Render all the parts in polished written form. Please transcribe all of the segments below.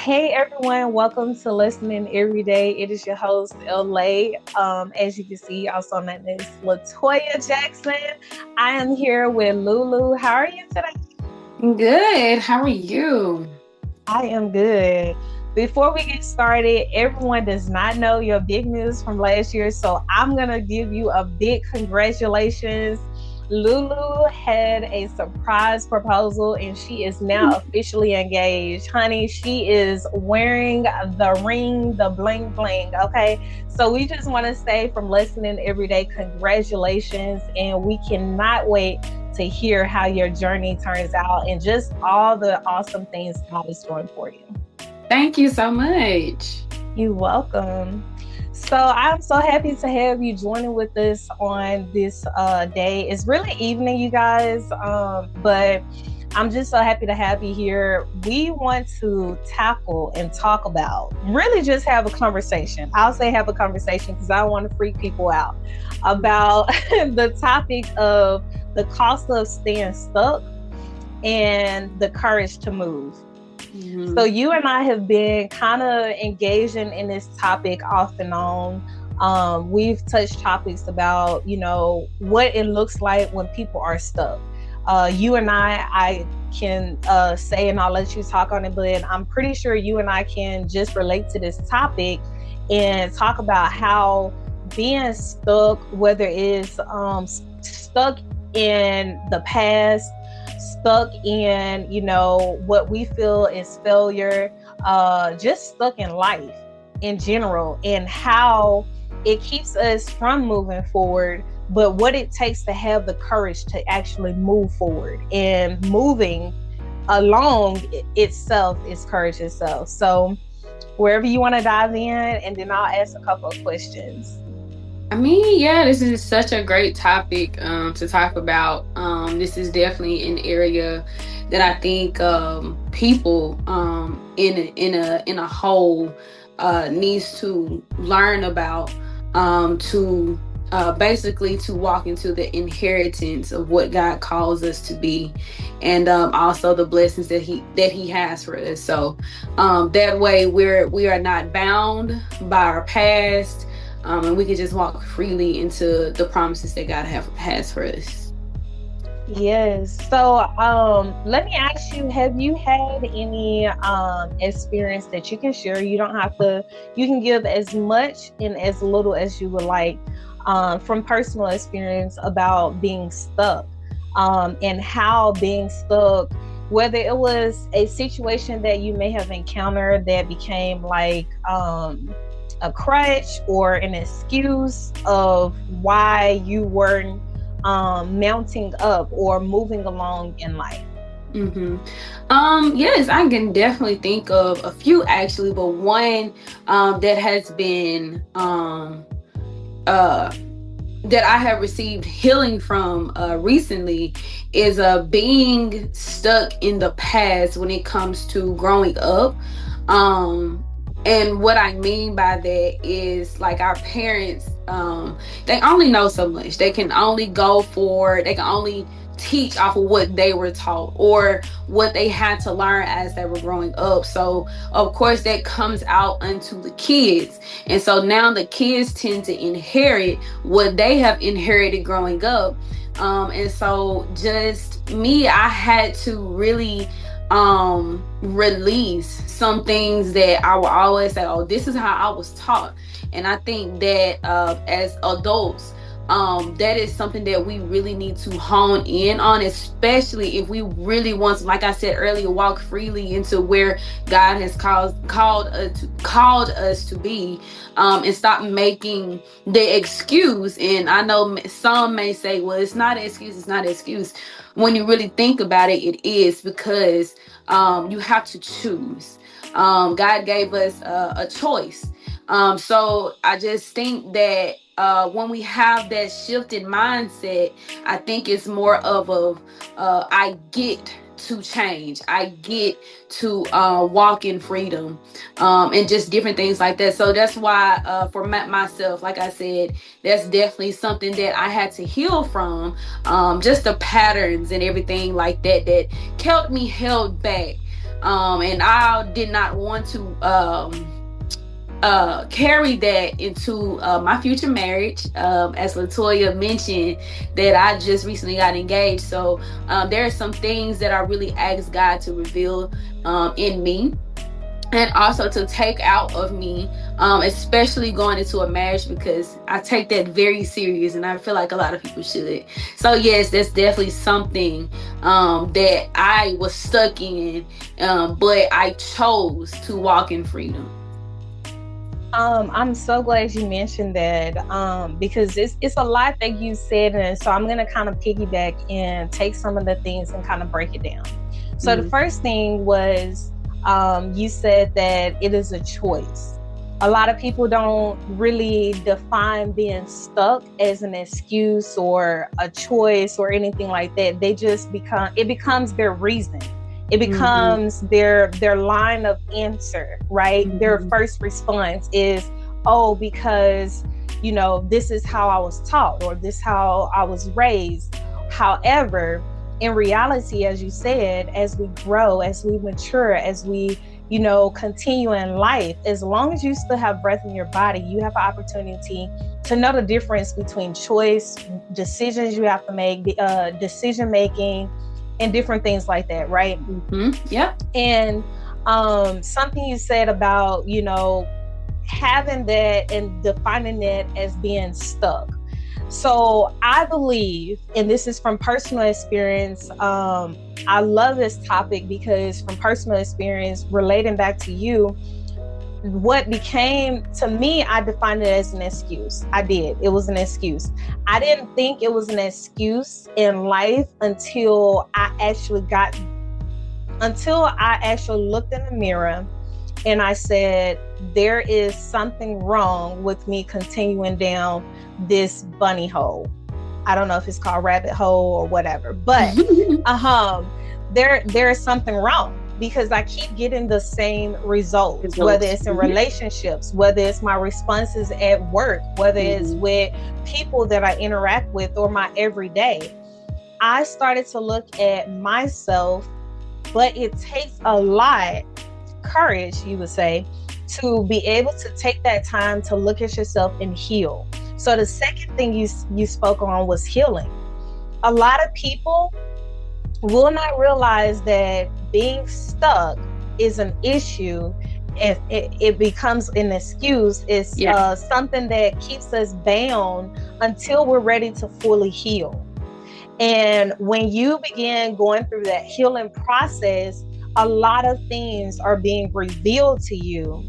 Hey everyone, welcome to Listening Every Day. It is your host, LA. As you can see, also known as Latoya Jackson. I am here with Lulu. How are you today? Good. How are you? I am good. Before we get started, everyone does not know your big news from last year, so I'm gonna give you a big congratulations. Lulu had a surprise proposal and she is now officially engaged. Honey, she is wearing the ring, the bling bling. Okay. So we just want to say from listening every day, congratulations. And we cannot wait to hear how your journey turns out and just all the awesome things God is doing for you. Thank you so much. You're welcome. So I'm so happy to have you joining with us on this day. It's really evening, you guys, but I'm just so happy to have you here. We want to tackle and talk about, really just have a conversation. I'll say have a conversation because I don't want to freak people out about the topic of the cost of staying stuck and the courage to move. So you and I have been kind of engaging in this topic off and on. We've touched topics about, what it looks like when people are stuck. You and I can say, and I'll let you talk on it, but I'm pretty sure you and I can just relate to this topic and talk about how being stuck, whether it's stuck in the past, stuck in, what we feel is failure, just stuck in life in general, and how it keeps us from moving forward, but what it takes to have the courage to actually move forward. And moving along itself is courage itself. So wherever you want to dive in, and then I'll ask a couple of questions. Yeah, this is such a great topic to talk about. This is definitely an area that I think people in a whole needs to learn about to basically to walk into the inheritance of what God calls us to be, and also the blessings that He has for us. So that way we are not bound by our past. And we can just walk freely into the promises that God has for us. Yes. So let me ask you, have you had any experience that you can share? You don't have to, you can give as much and as little as you would like, from personal experience about being stuck, and how being stuck, whether it was a situation that you may have encountered that became like a crutch or an excuse of why you weren't mounting up or moving along in life. Yes, I can definitely think of a few actually, but one that has been uh that I have received healing from recently is being stuck in the past when it comes to growing up. Um and what I mean by that is like our parents, they only know so much. They can only teach off of what they were taught or what they had to learn as they were growing up. So of course that comes out unto the kids. And so now the kids tend to inherit what they have inherited growing up. And so just me, I had to really release some things that I will always say, oh, this is how I was taught. And I think that as adults, that is something that we really need to hone in on, especially if we really want to, like I said earlier, walk freely into where God has called us to be, and stop making the excuse. And I know some may say, well, it's not an excuse, it's not an excuse. When you really think about it, it is, because you have to choose. God gave us a choice. So I just think that when we have that shifted mindset, I think it's more of a I get to change. I get to walk in freedom, and just different things like that. So that's why for myself, like I said, that's definitely something that I had to heal from. Just the patterns and everything like that that kept me held back And I did not want to carry that into my future marriage. As Latoya mentioned, that I just recently got engaged, so there are some things that I really asked God to reveal in me, and also to take out of me, especially going into a marriage, because I take that very serious, and I feel like a lot of people should. So yes, that's definitely something that I was stuck in, but I chose to walk in freedom. I'm so glad you mentioned that, because it's a lot that you said, and so I'm gonna kind of piggyback and take some of the things and kind of break it down. So the first thing was, you said that it is a choice. A lot of people don't really define being stuck as an excuse or a choice or anything like that. They just becomes their reason. It becomes their line of answer, right? Their first response is, oh, because, this is how I was taught, or this how I was raised. However, in reality, as you said, as we grow, as we mature, as we, continue in life, as long as you still have breath in your body, you have an opportunity to know the difference between choice, decisions you have to make, decision making, and different things like that, right? Yeah. And something you said about, having that and defining it as being stuck. So I believe, and this is from personal experience, I love this topic because from personal experience, relating back to you, what became, to me, I defined it as an excuse. I did. It was an excuse. I didn't think it was an excuse in life until I actually looked in the mirror and I said, there is something wrong with me continuing down this bunny hole. I don't know if it's called rabbit hole or whatever, but there is something wrong, because I keep getting the same results, whether it's in relationships, whether it's my responses at work, whether it's with people that I interact with, or my everyday. I started to look at myself, but it takes a lot, courage, you would say, to be able to take that time to look at yourself and heal. So the second thing you spoke on was healing. A lot of people will not realize that being stuck is an issue. If it becomes an excuse, it's something that keeps us bound until we're ready to fully heal. And when you begin going through that healing process, a lot of things are being revealed to you.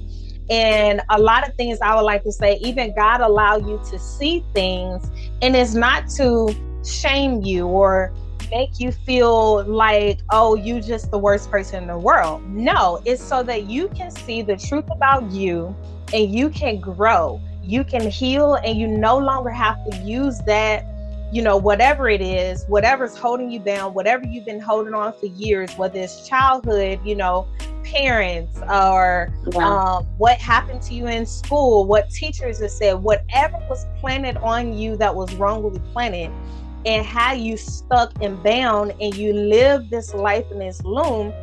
And a lot of things, I would like to say, even God allow you to see things, and it's not to shame you or make you feel like, oh, you just the worst person in the world. No, it's so that you can see the truth about you and you can grow, you can heal, and you no longer have to use that, whatever it is, whatever's holding you down, whatever you've been holding on for years, whether it's childhood, parents, or what happened to you in school, what teachers have said, whatever was planted on you that was wrongly planted, and how you stuck and bound and you live this life in this loom,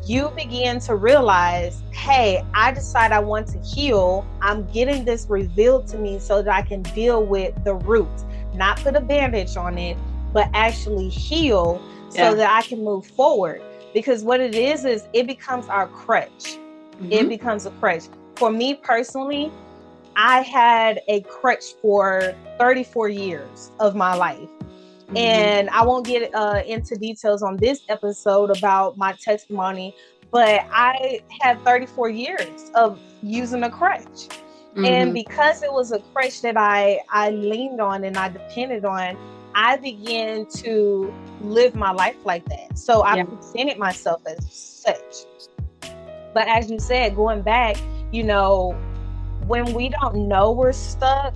you begin to realize, hey, I decide I want to heal. I'm getting this revealed to me so that I can deal with the root, not put a bandage on it, but actually heal so that I can move forward. Because what it is it becomes our crutch. It becomes a crutch. For me personally, I had a crutch for 34 years of my life. And I won't get into details on this episode about my testimony, but I had 34 years of using a crutch. And because it was a crutch that I leaned on and I depended on, I began to live my life like that. So I presented myself as such. But as you said, going back, when we don't know we're stuck,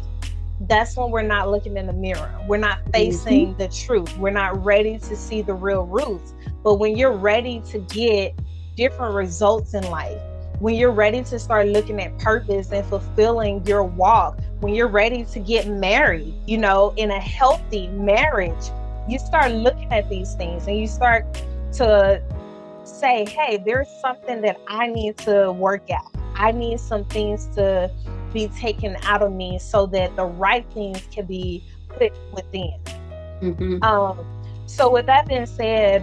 that's when we're not looking in the mirror. We're not facing the truth. We're not ready to see the real roots. But when you're ready to get different results in life, when you're ready to start looking at purpose and fulfilling your walk, when you're ready to get married, in a healthy marriage, you start looking at these things and you start to say, hey, there's something that I need to work out. I need some things to be taken out of me so that the right things can be put within. Mm-hmm. Um, so with that being said,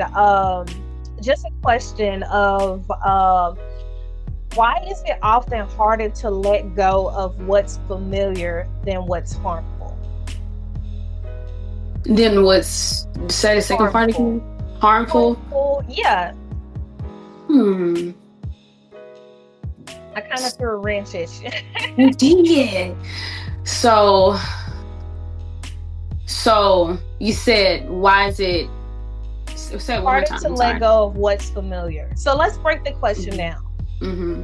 just a question of why is it often harder to let go of what's familiar than what's harmful? Then say the second part Harmful. again? Harmful? Harmful. Yeah, Hmm. I kind of threw a wrench at you. You did. So, so you said, why is it? Say it one more Harder time. to I'm let sorry. go of what's familiar. So let's break the question Mm-hmm. down. Mm-hmm.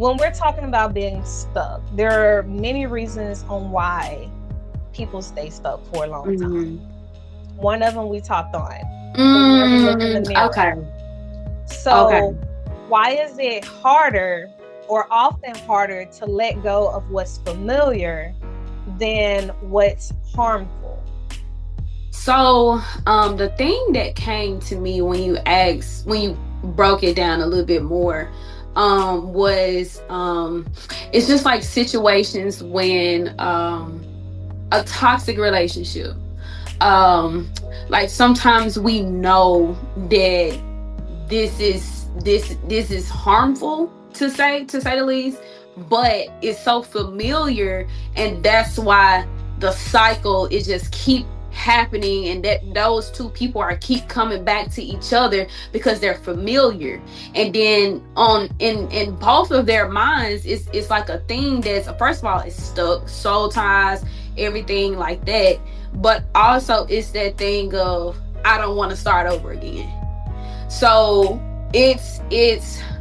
When we're talking about being stuck, there are many reasons on why people stay stuck for a long time. Mm-hmm. One of them we talked on. They never look in the mirror. Okay. Okay. So, why is it harder or often harder to let go of what's familiar than what's harmful? So, the thing that came to me when you broke it down a little bit more, was, it's just like situations when, a toxic relationship, um, like sometimes we know that this is harmful, to say the least, but it's so familiar, and that's why the cycle is just keep happening, and that those two people are keep coming back to each other because they're familiar. And then on in both of their minds, it's like a thing that's, first of all, it's stuck, soul ties, everything like that, but also it's that thing of, I don't want to start over again. So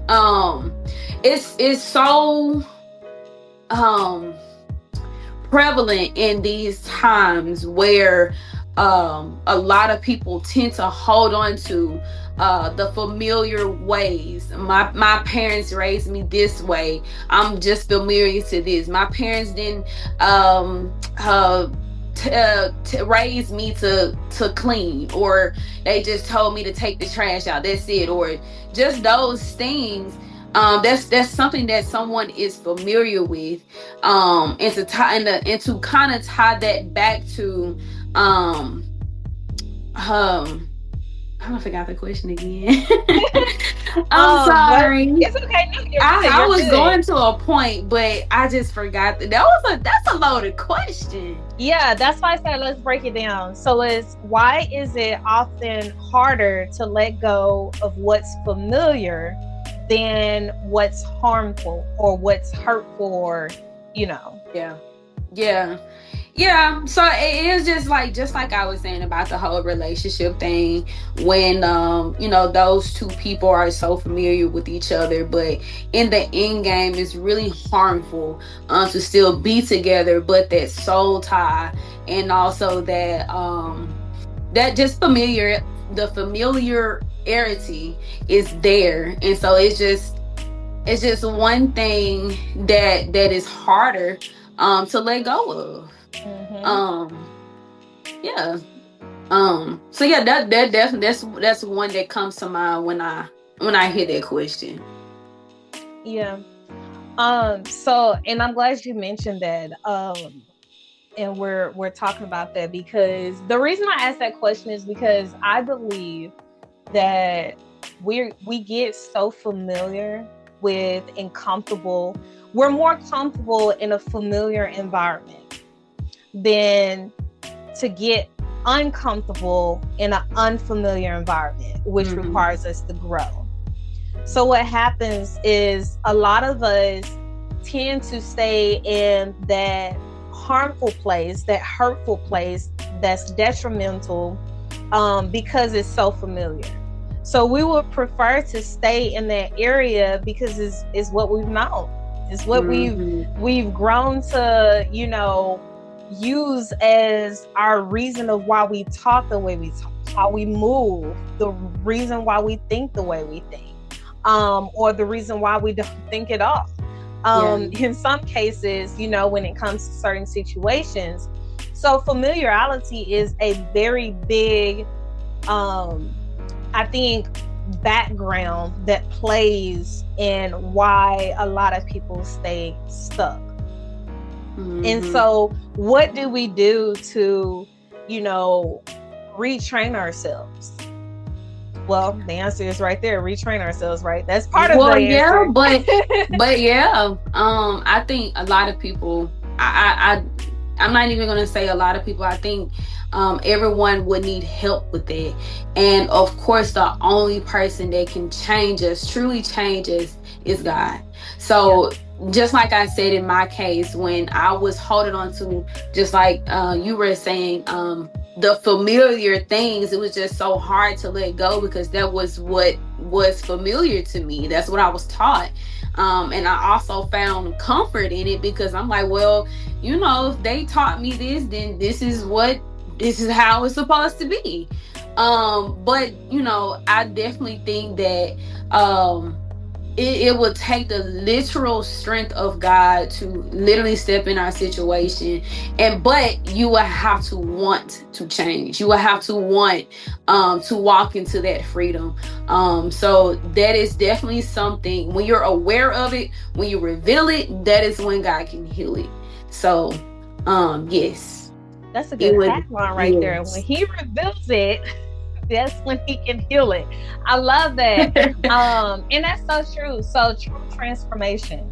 um it's so um prevalent in these times where, a lot of people tend to hold on to, the familiar ways. My parents raised me this way. I'm just familiar to this. My parents didn't, raise me to clean, or they just told me to take the trash out, that's it, or just those things. That's something that someone is familiar with, and to tie and to kind of tie that back to, um um I forgot the question again. I'm But sorry. it's okay. No, you're good. I You're was good. going to a point, but I just forgot that's a loaded question. Yeah, that's why I said let's break it down. So it's why is it often harder to let go of what's familiar than what's harmful or what's hurtful or, you know. Yeah. Yeah. Yeah, so it is just like I was saying about the whole relationship thing, when, those two people are so familiar with each other, but in the end game it's really harmful, to still be together, but that soul tie, and also that, that just the familiarity is there, and so it's just one thing that is harder, to let go of. Mm-hmm. um yeah. So yeah, that definitely, that's one that comes to mind when I hear that question. Yeah. So and I'm glad you mentioned that. And we're talking about that because the reason I asked that question is because I believe that we get so familiar with and comfortable. We're more comfortable in a familiar environment than to get uncomfortable in an unfamiliar environment, which Mm-hmm. requires us to grow. So what happens is a lot of us tend to stay in that harmful place, that hurtful place, that's detrimental, because it's so familiar. So we would prefer to stay in that area because it's what we've known. It's what Mm-hmm. we've grown to, use as our reason of why we talk the way we talk, how we move, the reason why we think the way we think, or the reason why we don't think at all. Yeah. In some cases, when it comes to certain situations. So familiarity is a very big, I think, background that plays in why a lot of people stay stuck. And so, what do we do to, you know, retrain ourselves? Well, the answer is right there. Retrain ourselves, right? That's part of the Well, yeah, answer. but yeah, I think a lot of people. I'm not even gonna say a lot of people. I think everyone would need help with that, and of course, the only person that can change us, truly change us, is God. Yeah. So. Just like I said in my case, when I was holding on to, just like you were saying, the familiar things, it was just so hard to let go because that was what was familiar to me. That's what I was taught. And I also found comfort in it because I'm like, well, if they taught me this, then this is how it's supposed to be. But I definitely think that it would take the literal strength of God to literally step in our situation. But you will have to want to change. You will have to want to walk into that freedom. So that is definitely something, when you're aware of it, when you reveal it, that is when God can heal it. So yes. That's a It good would. tagline right there. When Yes. he reveals it, that's when he can heal it. I love that. And that's so true. So true transformation.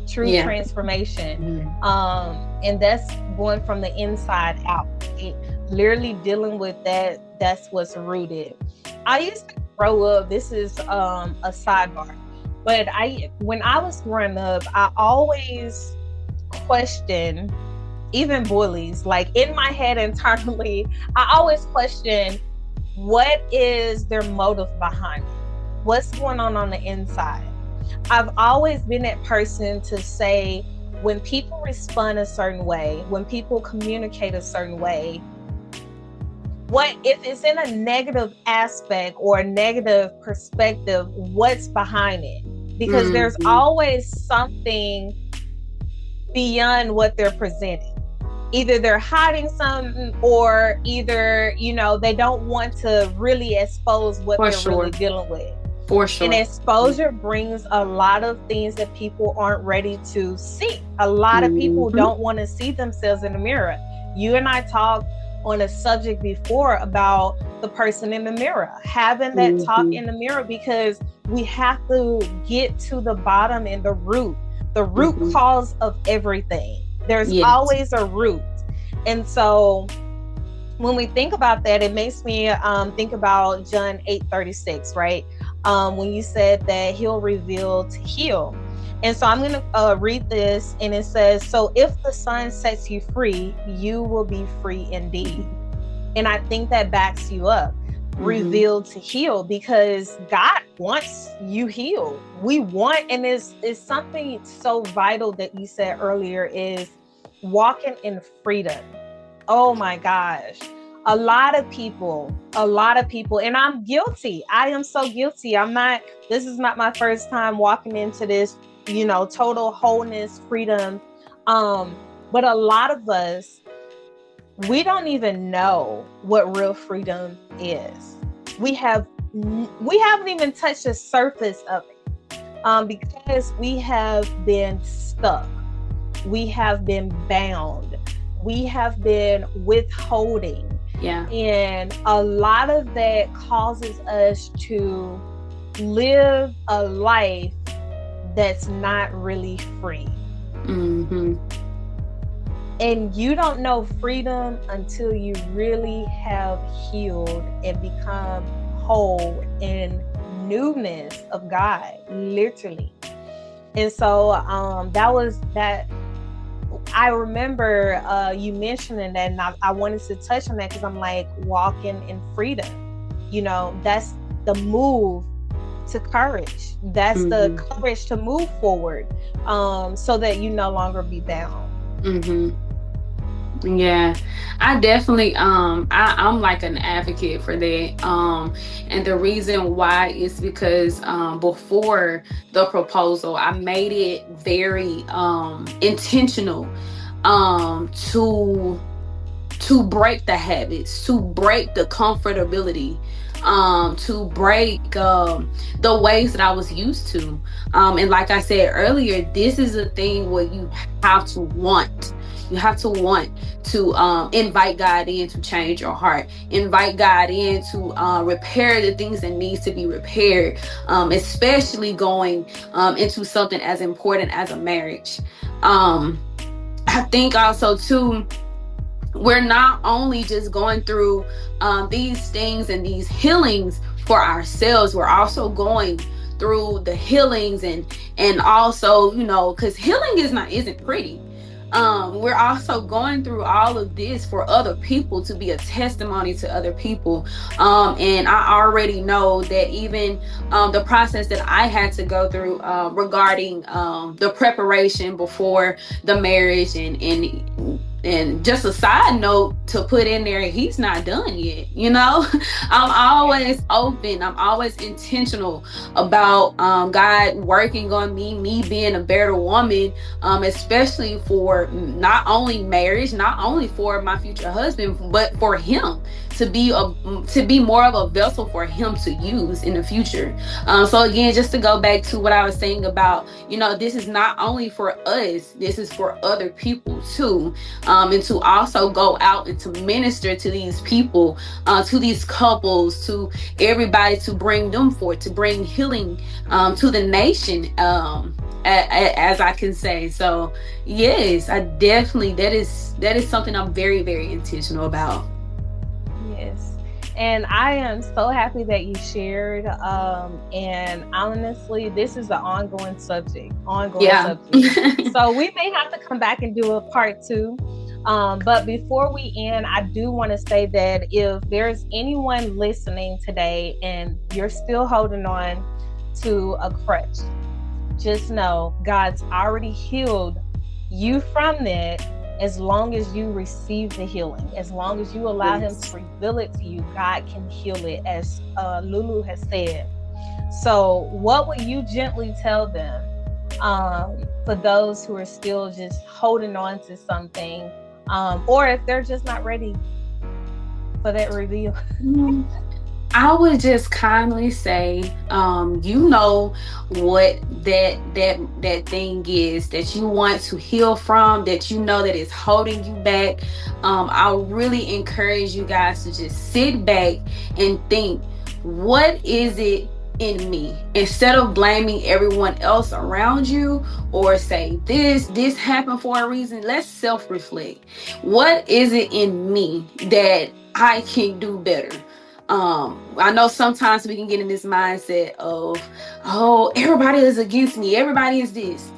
True Yeah. transformation. Mhm. And that's going from the inside out. It, literally dealing with that, that's what's rooted. I used to grow up, this is a sidebar, but I when I was growing up, I always questioned even bullies. Like in my head internally, I always question what is their motive behind it? What's going on the inside? I've always been that person to say, when people respond a certain way, when people communicate a certain way, what if it's in a negative aspect or a negative perspective, what's behind it? Because there's Mhm. always something beyond what they're presenting. Either they're hiding something, or either, they don't want to really expose what For they're really sure. dealing with. For And sure. exposure brings a lot of things that people aren't ready to see. A lot of people Mm-hmm. don't want to see themselves in the mirror. You and I talked on a subject before about the person in the mirror, having that talk Mm-hmm. in the mirror, because we have to get to the bottom and the root Mm-hmm. cause of everything. There's Yes. always a root. And so when we think about that, it makes me think about John 8:36, right? When you said that he'll reveal to heal. And so I'm going to read this, and it says, so if the Son sets you free, you will be free indeed. And I think that backs you up. Mm-hmm. Revealed to heal, because God wants you healed. We want, and it's something so vital that you said earlier, is walking in freedom. Oh my gosh. A lot of people, and I'm guilty. I am so guilty. This is not my first time walking into this, total wholeness, freedom. Um, but a lot of us, we don't even know what real freedom is. We have, we haven't even touched the surface of it, because we have been stuck. We have been bound. We have been withholding. Yeah. And a lot of that causes us to live a life that's not really free. Mm-hmm. And you don't know freedom until you really have healed and become whole in newness of God, literally. And so that was that. I remember you mentioning that, and I wanted to touch on that because I'm like, walking in freedom. That's the move to courage. That's the Mm-hmm. courage to move forward, so that you no longer be bound. Mm-hmm. Yeah, I definitely I'm like an advocate for that. And the reason why is because before the proposal, I made it very intentional to break the habits, to break the comfortability. to break the ways that I was used to. And like I said earlier, this is a thing where you have to want. You have to want to invite God in to change your heart. Invite God in to repair the things that needs to be repaired, especially going into something as important as a marriage. I think also too, we're not only just going through these things and these healings for ourselves, we're also going through the healings and also, because healing isn't pretty. We're also going through all of this for other people, to be a testimony to other people. And I already know that even the process that I had to go through regarding the preparation before the marriage, and just a side note to put in there, he's not done yet. I'm always open. I'm always intentional about God working on me being a better woman, especially for not only marriage, not only for my future husband, but for him to be more of a vessel for him to use in the future. So again, just to go back to what I was saying about, this is not only for us, this is for other people too. And to also go out and to minister to these people, to these couples, to everybody, to bring them forth, to bring healing to the nation, as I can say. So yes, I definitely, that is something I'm very, very intentional about. Yes. And I am so happy that you shared. And honestly, this is an ongoing subject. Yeah. So we may have to come back and do a part 2. But before we end, I do want to say that if there's anyone listening today and you're still holding on to a crutch, just know God's already healed you from that. As long as you receive the healing, as long as you allow him to reveal it to you, God can heal it, as Lulu has said. So what would you gently tell them for those who are still just holding on to something, or if they're just not ready for that reveal? I would just kindly say, what that thing is that you want to heal from, that that is holding you back. I really encourage you guys to just sit back and think, what is it in me? Instead of blaming everyone else around you, or say this happened for a reason, let's self-reflect. What is it in me that I can do better? I know sometimes we can get in this mindset of, oh, everybody is against me, everybody is this.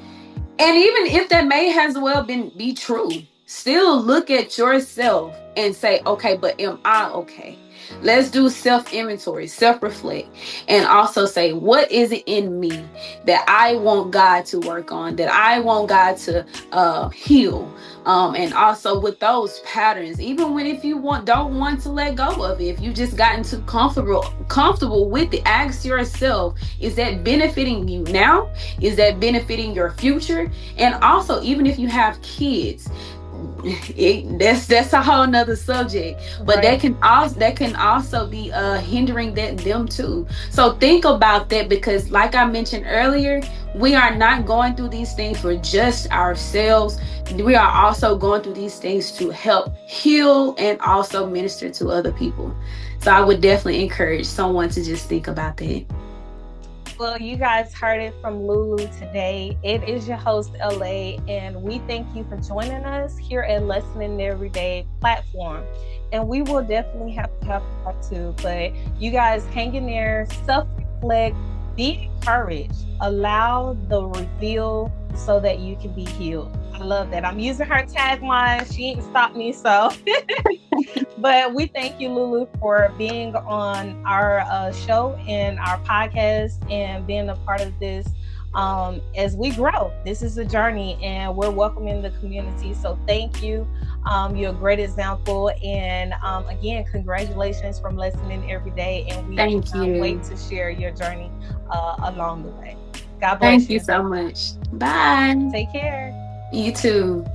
And even if that may as well be true, still look at yourself and say, okay, but am I okay? Let's do self-inventory, self-reflect, and also say, what is it in me that I want God to work on, that I want God to heal? And also with those patterns, even when if you don't want to let go of it, if you just gotten too comfortable with it, ask yourself, is that benefiting you now? Is that benefiting your future? And also, even if you have kids, that's a whole nother subject, but right, that can also be hindering them too. So think about that, because like I mentioned earlier, we are not going through these things for just ourselves. We are also going through these things to help heal and also minister to other people. So I would definitely encourage someone to just think about that. Well, you guys heard it from Lulu today. It is your host, LA, and we thank you for joining us here at Lesson Everyday platform. And we will definitely have to have part 2, but you guys hang in there, self-reflect, be encouraged, allow the reveal so that you can be healed. I love that. I'm using her tagline. She ain't stopped me, so. But we thank you, Lulu, for being on our show and our podcast and being a part of this as we grow. This is a journey, and we're welcoming the community. So thank you. You're a great example. And again, congratulations from Listening Every Day. And we can't wait to share your journey along the way. God bless you. Thank you so much. Bye. Take care. You too.